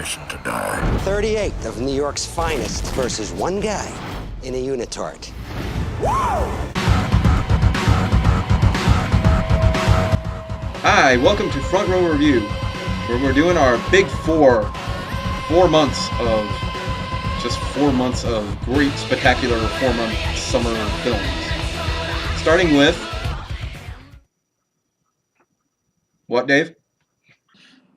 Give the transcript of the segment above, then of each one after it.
reason to die. 38th of New York's finest versus one guy in a unitard. Hi, welcome to Front Row Review, where we're doing our big 4 months of great, spectacular 4-month summer films. Starting with... What, Dave?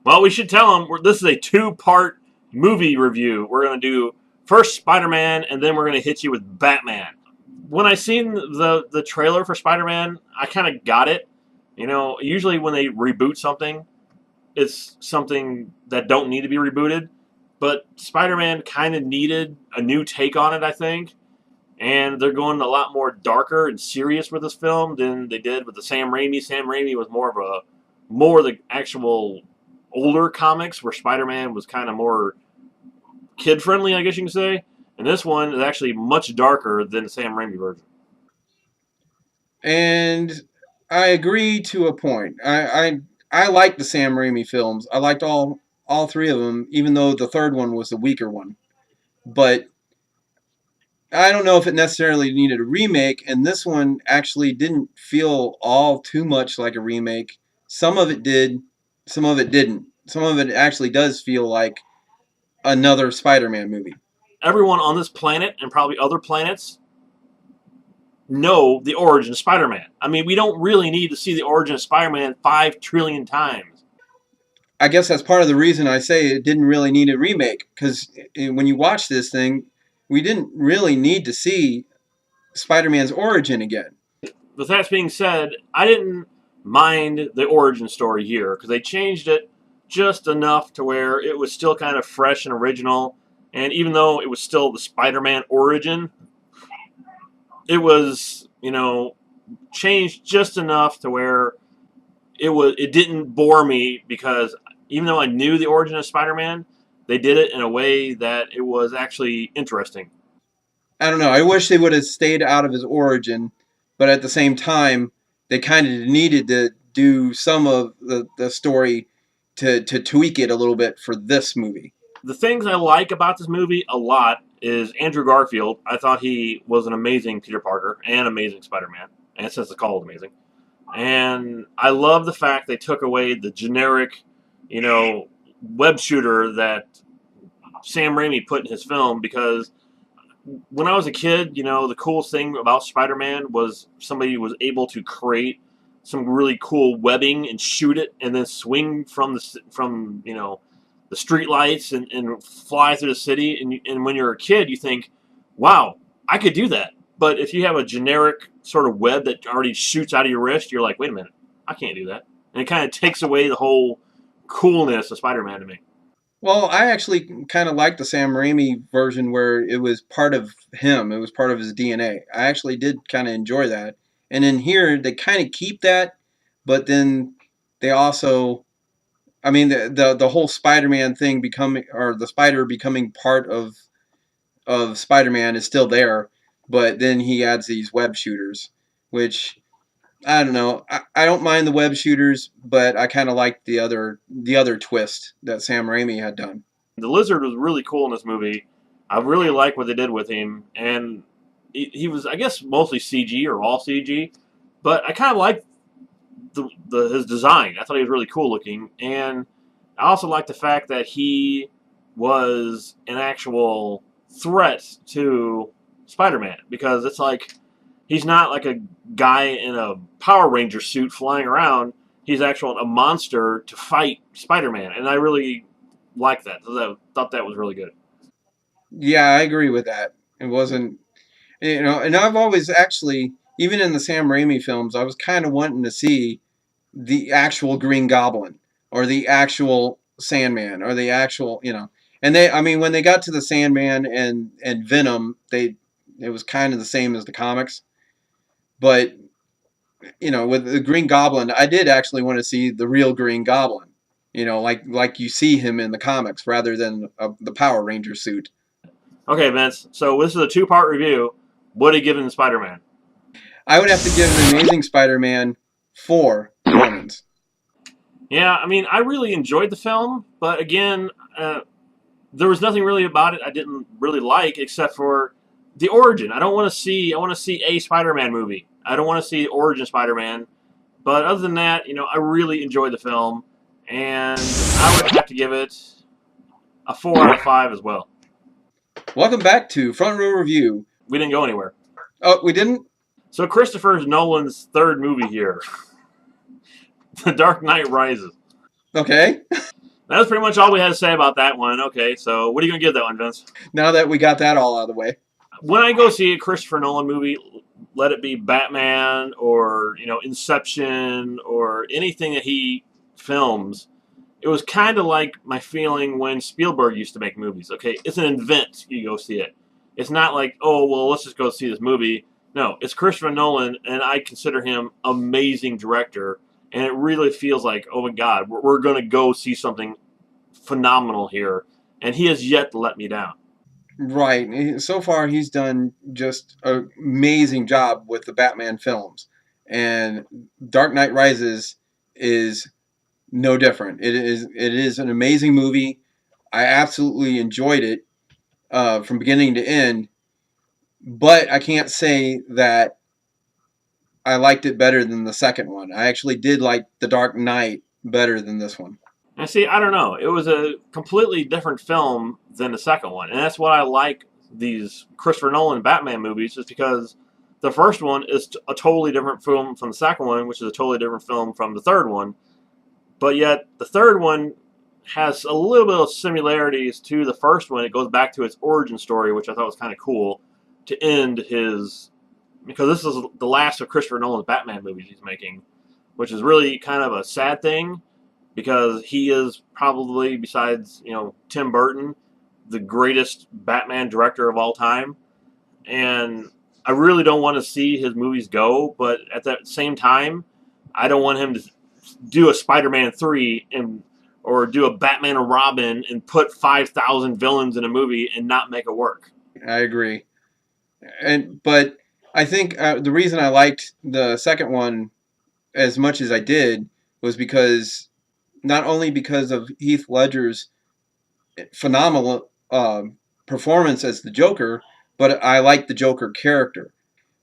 Well, we should tell them this is a 2-part movie review. We're going to do first Spider-Man, and then we're going to hit you with Batman. When I seen the trailer for Spider-Man, I kind of got it. You know, usually when they reboot something, it's something that don't need to be rebooted. But Spider-Man kind of needed a new take on it, I think. And they're going a lot more darker and serious with this film than they did with the Sam Raimi. Sam Raimi was more of the actual older comics, where Spider-Man was kind of more kid-friendly, I guess you can say. And this one is actually much darker than the Sam Raimi version. And I agree to a point. I like the Sam Raimi films. I liked all 3 of them, even though the third one was the weaker one. But I don't know if it necessarily needed a remake, and this one actually didn't feel all too much like a remake. Some of it did, some of it didn't. Some of it actually does feel like another Spider-Man movie. Everyone on this planet, and probably other planets, know the origin of Spider-Man. I mean, we don't really need to see the origin of Spider-Man 5 trillion times. I guess that's part of the reason I say it didn't really need a remake, because when you watch this thing, we didn't really need to see Spider-Man's origin again. With that being said, I didn't mind the origin story here, because they changed it just enough to where it was still kind of fresh and original. And even though it was still the Spider-Man origin, it was, changed just enough to where it didn't bore me, because even though I knew the origin of Spider-Man, they did it in a way that it was actually interesting. I don't know. I wish they would have stayed out of his origin, but at the same time, they kind of needed to do some of the story to tweak it a little bit for this movie. The things I like about this movie a lot is Andrew Garfield. I thought he was an amazing Peter Parker and amazing Spider-Man, and since it's called amazing. And I love the fact they took away the generic, web shooter that Sam Raimi put in his film, because when I was a kid, the coolest thing about Spider-Man was somebody was able to create some really cool webbing and shoot it and then swing from the street lights and fly through the city. And when you're a kid, you think, wow, I could do that. But if you have a generic sort of web that already shoots out of your wrist, you're like, wait a minute, I can't do that. And it kind of takes away the whole coolness of Spider-Man to me. Well, I actually kind of like the Sam Raimi version where it was part of him. It was part of his DNA. I actually did kind of enjoy that. And in here, they kind of keep that, but then they also... I mean, the whole Spider-Man thing the spider becoming part of Spider-Man is still there, but then he adds these web shooters, which, I don't know. I don't mind the web shooters, but I kind of like the other twist that Sam Raimi had done. The Lizard was really cool in this movie. I really like what they did with him, and he was, I guess, mostly CG or all CG, but I kind of liked his design. I thought he was really cool looking, and I also like the fact that he was an actual threat to Spider-Man, because it's like he's not like a guy in a Power Ranger suit flying around. He's actually a monster to fight Spider-Man, and I really like that. I thought that was really good. Yeah, I agree with that. It wasn't, and I've always actually, even in the Sam Raimi films, I was kind of wanting to see the actual Green Goblin or the actual Sandman or the actual, and when they got to the Sandman and Venom, it was kind of the same as the comics, but with the Green Goblin, I did actually want to see the real Green Goblin, like you see him in the comics rather than the Power Ranger suit. Okay, Vince, so this is a 2-part review. What are you giving Spider-Man? I would have to give The Amazing Spider-Man 4 Romans. Yeah, I mean, I really enjoyed the film, but again, there was nothing really about it I didn't really like except for the origin. I want to see a Spider-Man movie. I don't want to see origin Spider-Man. But other than that, I really enjoyed the film, and I would have to give it a 4 out of 5 as well. Welcome back to Front Row Review. We didn't go anywhere. Oh, we didn't? So Christopher Nolan's third movie here, The Dark Knight Rises. Okay. That's pretty much all we had to say about that one. Okay, so what are you going to give that one, Vince? Now that we got that all out of the way. When I go see a Christopher Nolan movie, let it be Batman or, Inception or anything that he films, it was kind of like my feeling when Spielberg used to make movies. Okay, it's an event. You go see it. It's not like, oh, well, let's just go see this movie. No, it's Christopher Nolan, and I consider him amazing director. And it really feels like, oh my God, we're going to go see something phenomenal here. And he has yet to let me down. Right. So far, he's done just an amazing job with the Batman films. And Dark Knight Rises is no different. It is an amazing movie. I absolutely enjoyed it from beginning to end. But I can't say that I liked it better than the second one. I actually did like The Dark Knight better than this one. And see, I don't know. It was a completely different film than the second one. And that's what I like these Christopher Nolan Batman movies, is because the first one is a totally different film from the second one, which is a totally different film from the third one. But yet, the third one has a little bit of similarities to the first one. It goes back to its origin story, which I thought was kind of cool, to end his... Because this is the last of Christopher Nolan's Batman movies he's making, which is really kind of a sad thing, because he is probably, besides, Tim Burton, the greatest Batman director of all time. And I really don't want to see his movies go, but at that same time, I don't want him to do a Spider-Man 3 or do a Batman and Robin and put 5,000 villains in a movie and not make it work. I agree. But I think the reason I liked the second one as much as I did was because... not only because of Heath Ledger's phenomenal performance as the Joker, but I like the Joker character.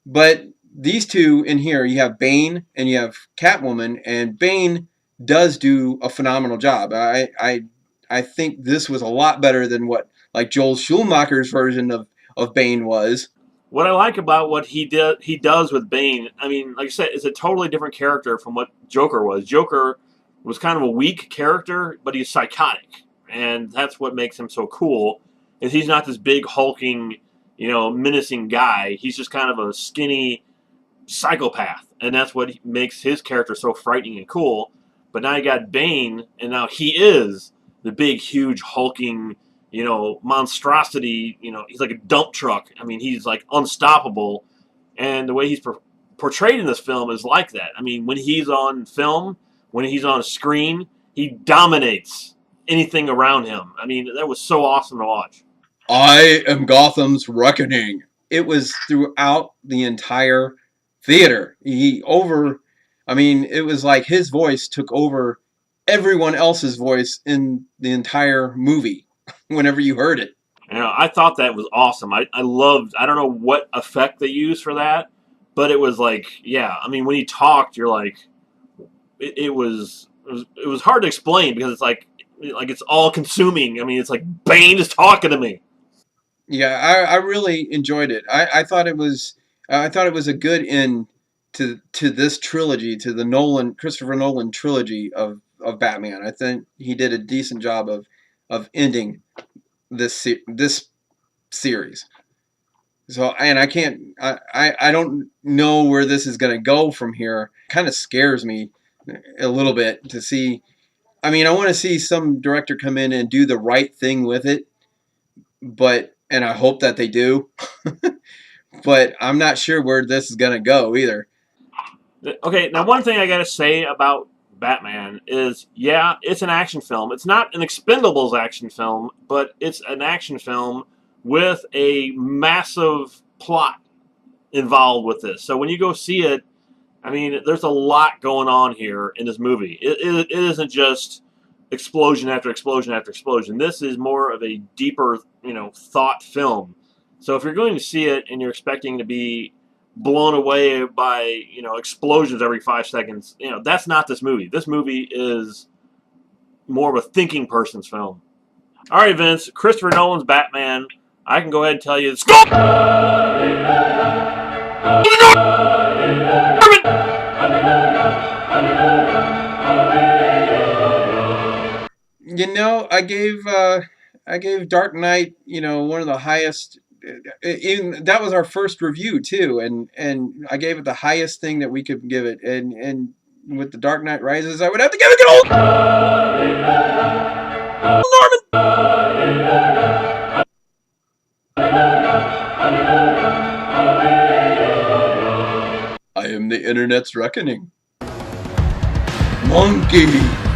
But these two in here, you have Bane and you have Catwoman, and Bane does do a phenomenal job. I think this was a lot better than what like Joel Schumacher's version of Bane was. What I like about what he does with Bane, I mean, like I said, it's a totally different character from what Joker was. Joker was kind of a weak character, but he's psychotic. And that's what makes him so cool, is he's not this big, hulking, menacing guy. He's just kind of a skinny psychopath. And that's what makes his character so frightening and cool. But now you got Bane, and now he is the big, huge, hulking, monstrosity. He's like a dump truck. I mean, he's like unstoppable. And the way he's portrayed in this film is like that. I mean, when he's on film... when he's on a screen, he dominates anything around him. I mean, that was so awesome to watch. I am Gotham's reckoning. It was throughout the entire theater. It was like his voice took over everyone else's voice in the entire movie whenever you heard it. I thought that was awesome. I loved, I don't know what effect they used for that, but it was like, yeah, I mean, when he talked, you're like, it was hard to explain, because it's like it's all consuming. I mean, it's like Bane is talking to me. Yeah, I really enjoyed it. I thought it was a good end to this trilogy, to the Christopher Nolan trilogy of Batman. I think he did a decent job of ending this series. So, and I don't know where this is going to go from here. It kind of scares me a little bit to see. I mean, I want to see some director come in and do the right thing with it, and I hope that they do. But I'm not sure where this is going to go either. Okay, now one thing I got to say about Batman is, yeah, it's an action film. It's not an Expendables action film, but it's an action film with a massive plot involved with this. So when you go see it, I mean, there's a lot going on here in this movie. It isn't just, explosion after explosion after explosion. This is more of a deeper, thought film. So if you're going to see it and you're expecting to be blown away by, explosions every 5 seconds, that's not this movie. This movie is more of a thinking person's film. All right, Vince, Christopher Nolan's Batman. I can go ahead and tell you, scope! I gave Dark Knight, one of the highest. Even that was our first review too, and I gave it the highest thing that we could give it, and with the Dark Knight Rises, I would have to give it good old Norman. I am the internet's reckoning. Monkey.